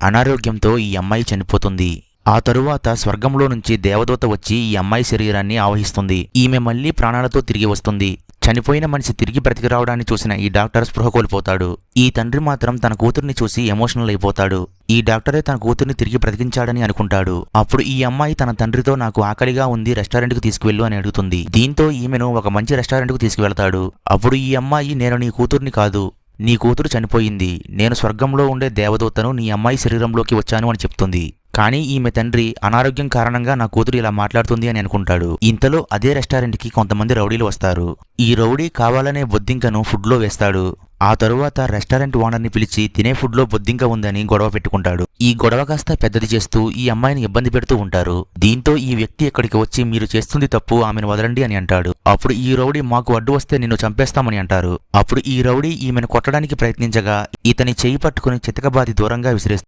అనారోగ్యంతో ఈ అమ్మాయి చనిపోతుంది. ఆ తరువాత స్వర్గంలో నుంచి దేవదూత వచ్చి ఈ అమ్మాయి శరీరాన్ని ఆవహిస్తుంది. ఈమె మళ్లీ ప్రాణాలతో తిరిగి వస్తుంది. చనిపోయిన మనిషి తిరిగి బ్రతికి రావడాన్ని చూసిన ఈ డాక్టర్ స్పృహ కోల్పోతాడు. ఈ తండ్రి మాత్రం తన కూతుర్ని చూసి ఎమోషనల్ అయిపోతాడు. ఈ డాక్టరే తన కూతుర్ని తిరిగి బ్రతికించాడని అనుకుంటాడు. అప్పుడు ఈ అమ్మాయి తన తండ్రితో నాకు ఆకలిగా ఉంది, రెస్టారెంట్కు తీసుకువెళ్ళు అని అడుగుతుంది. దీంతో ఈమెను ఒక మంచి రెస్టారెంట్కు తీసుకువెళ్తాడు. అప్పుడు ఈ అమ్మాయి, నేను నీ కూతుర్ని కాదు, నీ కూతురు చనిపోయింది, నేను స్వర్గంలో ఉండే దేవదూతను, నీ అమ్మాయి శరీరంలోకి వచ్చాను అని చెప్తుంది. కానీ ఈమె తండ్రి అనారోగ్యం కారణంగా నా కూతురు ఇలా మాట్లాడుతుంది అని అనుకుంటాడు. ఇంతలో అదే రెస్టారెంట్కి కొంతమంది రౌడీలు వస్తారు. ఈ రౌడీ కావాలనే బొద్దింకను ఫుడ్లో వేస్తాడు. ఆ తరువాత రెస్టారెంట్ ఓనర్ని పిలిచి తినే ఫుడ్లో బొద్దింక ఉందని గొడవ పెట్టుకుంటాడు. ఈ గొడవ కాస్త పెద్దది చేస్తూ ఈ అమ్మాయిని ఇబ్బంది పెడుతూ ఉంటారు. దీంతో ఈ వ్యక్తి ఇక్కడికి వచ్చి, మీరు చేస్తుంది తప్పు, ఆమెను వదలండి అని అంటాడు. అప్పుడు ఈ రౌడీ, మాకు అడ్డు వస్తే నిన్ను చంపేస్తామని అంటారు. అప్పుడు ఈ రౌడీ ఈమెను కొట్టడానికి ప్రయత్నించగా ఇతని చేయి పట్టుకుని చితకబాది దూరంగా విసిరేస్తాడు.